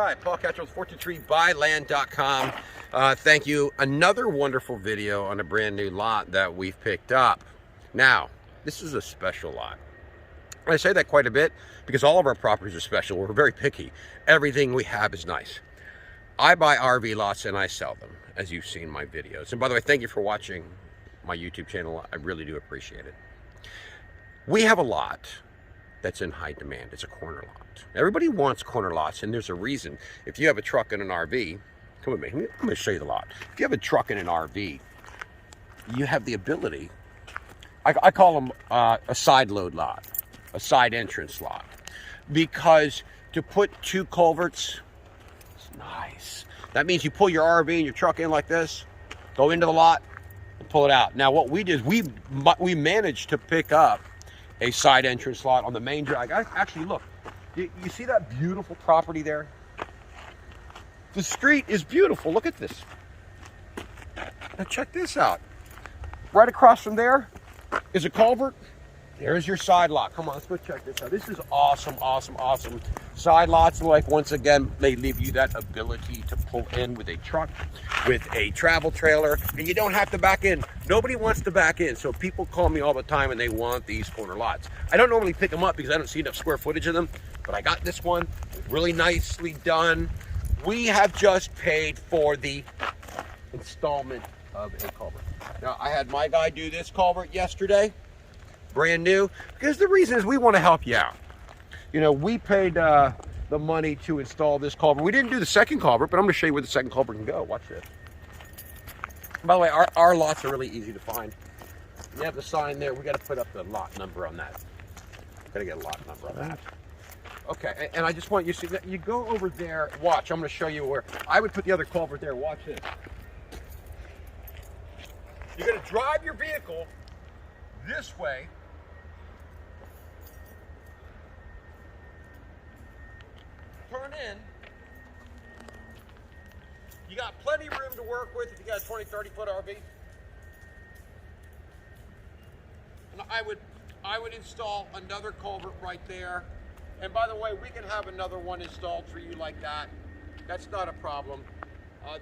Hi, Paul Catchell with 423buyland.com. Thank you. Another wonderful video on a brand new lot that we've picked up. Now, this is a special lot. I say that quite a bit because all of our properties are special. We're very picky. Everything we have is nice. I buy RV lots and I sell them, as you've seen in my videos. And by the way, thank you for watching my YouTube channel. I really do appreciate it. We have a lot that's in high demand. It's a corner lot. Everybody wants corner lots, and there's a reason. If you have a truck and an RV, come with me. I'm going to show you the lot. If you have a truck and an RV, you have the ability. I call them a side load lot, a side entrance lot, because to put two culverts, it's nice. That means you pull your RV and your truck in like this, go into the lot, and pull it out. Now, what we did is we managed to pick up a side entrance lot on the main drag. Actually, look, you see that beautiful property there? The street is beautiful. Look at this. Now check this out. Right across from there is a culvert. There's your side lot. Come on, let's go check this out. This is awesome, awesome, awesome. Side lots, like, once again, they leave you that ability to pull in with a truck, with a travel trailer, and you don't have to back in. Nobody wants to back in, so people call me all the time and they want these corner lots. I don't normally pick them up because I don't see enough square footage of them, but I got this one, really nicely done. We have just paid for the installment of a culvert. Now, I had my guy do this culvert yesterday, brand new, because the reason is we want to help you out. You know, we paid the money to install this culvert. We didn't do the second culvert, but I'm going to show you where the second culvert can go. Watch this. By the way, our lots are really easy to find. You have the sign there. We got to put up the lot number on that. Got to get a lot number on that. Okay, and I just want you to see that you go over there. Watch, I'm going to show you where I would put the other culvert there. Watch this. You're going to drive your vehicle this way. Turn in. You got plenty of room to work with if you got a 20, 30-foot RV. And I would install another culvert right there. And by the way, we can have another one installed for you like that. That's not a problem.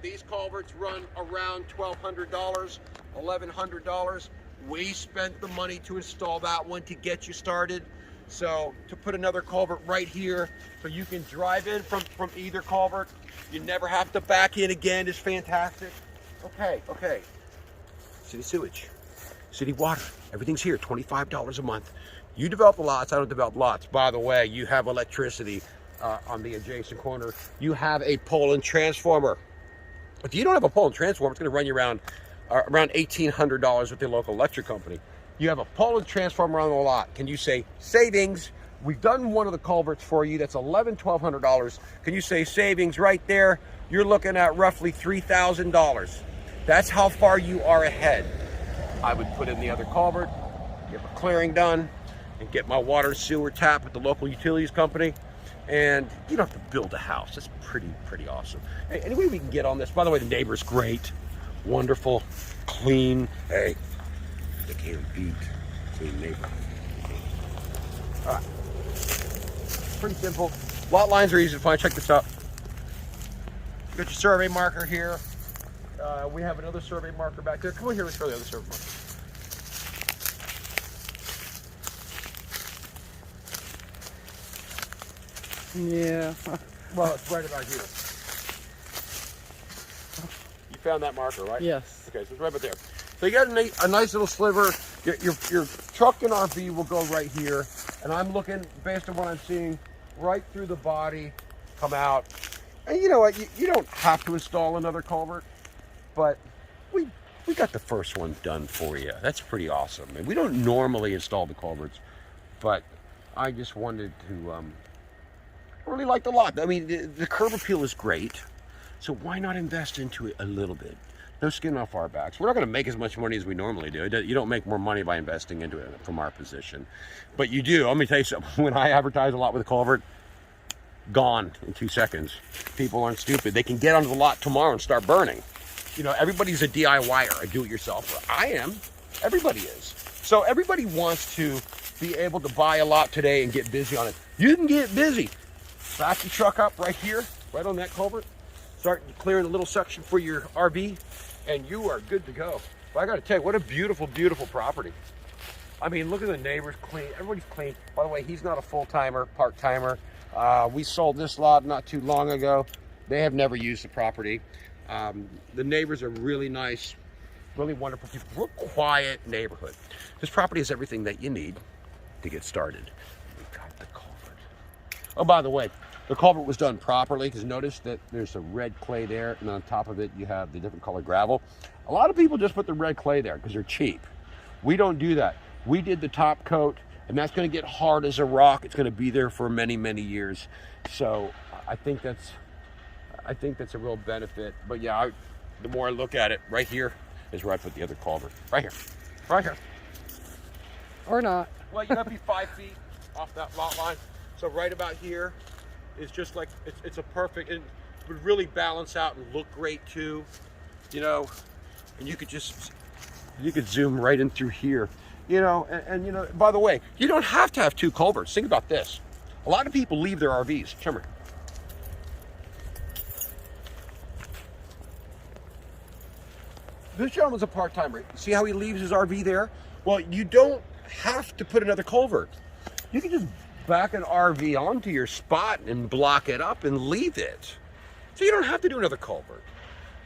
These culverts run around $1,200, $1,100. We spent the money to install that one to get you started. So to put another culvert right here so you can drive in from either culvert, you never have to back in again, is fantastic. Okay. City sewage, city water, everything's here, $25 a month. You develop the lots, I don't develop lots. By the way, you have electricity on the adjacent corner. You have a pole and transformer. If you don't have a pole and transformer, it's gonna run you around $1,800 with the local electric company. You have a pole and transformer on the lot. Can you say savings? We've done one of the culverts for you. That's $1,100, $1,200. Can you say savings right there? You're looking at roughly $3,000. That's how far you are ahead. I would put in the other culvert, get my clearing done, and get my water sewer tap with the local utilities company. And you don't have to build a house. That's pretty awesome. Hey, any way we can get on this? By the way, the neighbor's great, wonderful, clean. Hey, they can't beat clean neighbor. All right, pretty simple. Lot lines are easy to find. Check this out. Got your survey marker here. We have another survey marker back there. Come over here, let's show the other survey marker. Yeah. Well, it's right about here. You found that marker, right? Yes. Okay, so it's right about there. So you got a nice little sliver. Your truck and RV will go right here. And I'm looking, based on what I'm seeing, right through the body, come out. And you know what? You don't have to install another culvert, but we got the first one done for you. That's pretty awesome. And we don't normally install the culverts, but I just wanted to... I really like the lot. I mean, the curb appeal is great, so why not invest into it a little bit? No skin off our backs. We're not going to make as much money as we normally do. You don't make more money by investing into it from our position, but you do. Let me tell you something. When I advertise a lot with a culvert, gone in 2 seconds. People aren't stupid. They can get onto the lot tomorrow and start burning. You know, everybody's a DIYer, a do-it-yourselfer. I am. Everybody is. So everybody wants to be able to buy a lot today and get busy on it. You can get busy. Back your truck up right here, right on that culvert. Start clearing the little section for your RV, and you are good to go. But I got to tell you, what a beautiful, beautiful property. I mean, look at the neighbors, clean. Everybody's clean. By the way, he's not a full-timer, part-timer. We sold this lot not too long ago. They have never used the property. The neighbors are really nice, really wonderful people. Real quiet neighborhood. This property has everything that you need to get started. We've got the culvert. Oh, by the way, the culvert was done properly, because notice that there's a red clay there, and on top of it you have the different color gravel. A lot of people just put the red clay there because they're cheap. We don't do that. We did the top coat, and that's going to get hard as a rock. It's going to be there for many, many years. So I think that's a real benefit. But yeah, the more I look at it, right here is where I put the other culvert. Right here. Right here. Or not. Well, you got to be 5 feet off that lot line. So right about here is just like, it's a perfect, and would really balance out and look great too, you know. And you could zoom right in through here, you know. And you know, by the way, you don't have to have 2 culverts. Think about this. A lot of people leave their RVs. Come here. This gentleman's a part-timer. See how he leaves his RV there? Well, you don't have to put another culvert. You can just back an RV onto your spot and block it up and leave it. So you don't have to do another culvert.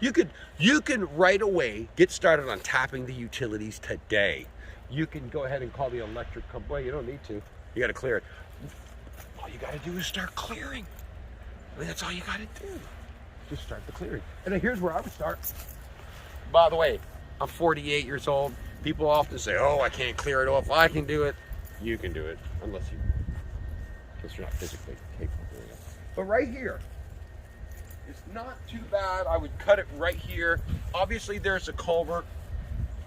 You can right away get started on tapping the utilities today. You can go ahead and call the electric company. Well, you don't need to. You got to clear it. All you got to do is start clearing. I mean, that's all you got to do. Just start the clearing. And here's where I would start. By the way, I'm 48 years old. People often say, oh, I can't clear it off. I can do it. You can do it, unless you're not physically capable of doing it. But right here, it's not too bad. I would cut it right here. Obviously, there's a culvert.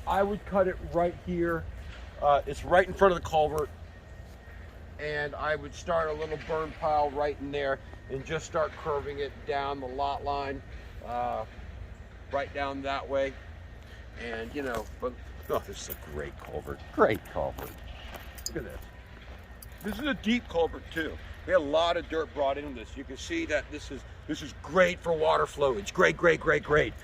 I would cut it right here. It's right in front of the culvert. And I would start a little burn pile right in there and just start curving it down the lot line, right down that way. And, you know, but, oh, this is a great culvert. Great culvert. Look at this. This is a deep culvert too. We had a lot of dirt brought into this. You can see that this is great for water flow. It's great, great, great, great.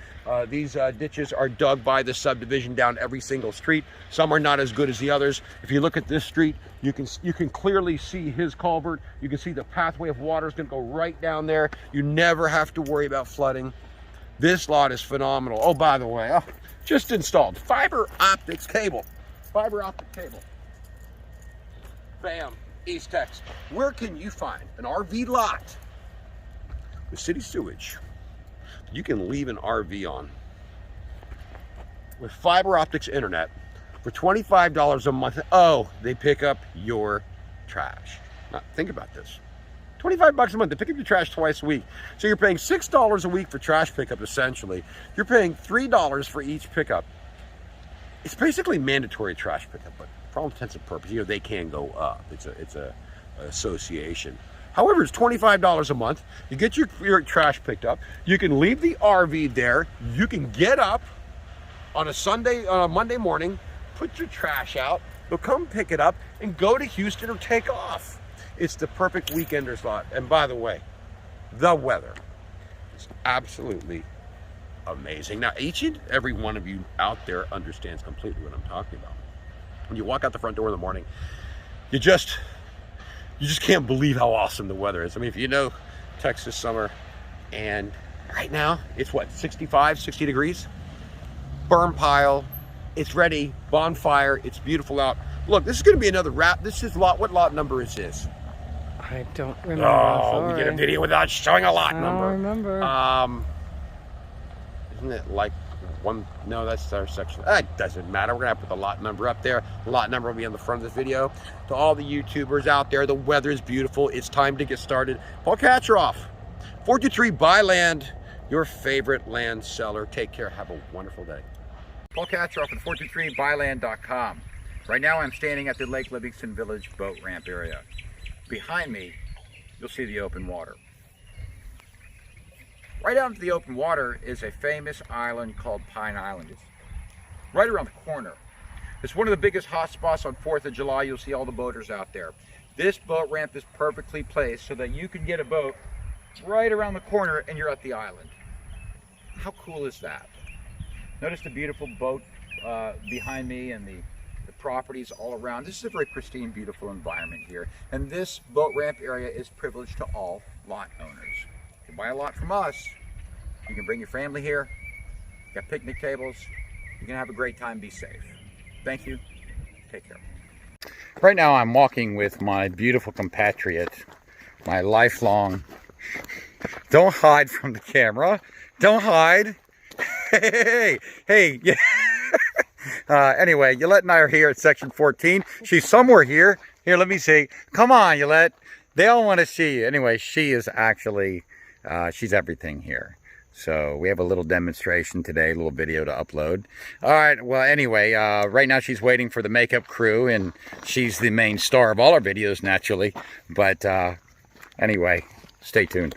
These ditches are dug by the subdivision down every single street. Some are not as good as the others. If you look at this street, you can clearly see his culvert. You can see the pathway of water is going to go right down there. You never have to worry about flooding. This lot is phenomenal. Oh, by the way, just installed fiber optics cable. Fiber optic cable. Bam. East Tex. Where can you find an RV lot with city sewage you can leave an RV on with fiber optics internet for $25 a month? Oh, they pick up your trash. Now, think about this. 25 bucks a month. They pick up your trash twice a week. So you're paying $6 a week for trash pickup, essentially. You're paying $3 for each pickup. It's basically mandatory trash pickup, but for all intents and purposes, you know, they can go up. It's a association. However, it's $25 a month. You get your trash picked up. You can leave the RV there. You can get up on a Monday morning, put your trash out. They'll come pick it up and go to Houston or take off. It's the perfect weekender slot. And by the way, the weather is absolutely amazing. Now, each and every one of you out there understands completely what I'm talking about. When you walk out the front door in the morning, you just can't believe how awesome the weather is. I mean, if you know Texas summer, and right now it's what, 65, 60 degrees? Burn pile, it's ready, bonfire, it's beautiful out. Look, this is going to be another wrap. This is lot, what lot number is this? I don't remember. Oh, sorry. we get a video without showing a lot number. I don't remember. Isn't it like one? No, that's our section. It doesn't matter. We're gonna put the lot number up there. The lot number will be on the front of this video. To all the YouTubers out there, the weather is beautiful. It's time to get started. Paul Kacheroff, 423 Buy Land, your favorite land seller. Take care. Have a wonderful day. Paul Kacheroff at 423buyland.com. Right now I'm standing at the Lake Livingston Village boat ramp area. Behind me, you'll see the open water. Right out into the open water is a famous island called Pine Island. It's right around the corner. It's one of the biggest hot spots on 4th of July. You'll see all the boaters out there. This boat ramp is perfectly placed so that you can get a boat right around the corner and you're at the island. How cool is that? Notice the beautiful boat behind me and the properties all around. This is a very pristine, beautiful environment here. And this boat ramp area is privileged to all lot owners. If you buy a lot from us, you can bring your family here. You got picnic tables. You can have a great time, be safe. Thank you. Take care. Right now I'm walking with my beautiful compatriot, my lifelong, don't hide from the camera, don't hide. Hey, yeah. Anyway, Yolette and I are here at section 14. She's somewhere here. Here, let me see. Come on, Yolette. They all want to see you. Anyway, she is actually, she's everything here. So we have a little demonstration today, a little video to upload. All right, well, anyway, right now she's waiting for the makeup crew, and she's the main star of all our videos, naturally. But anyway, stay tuned.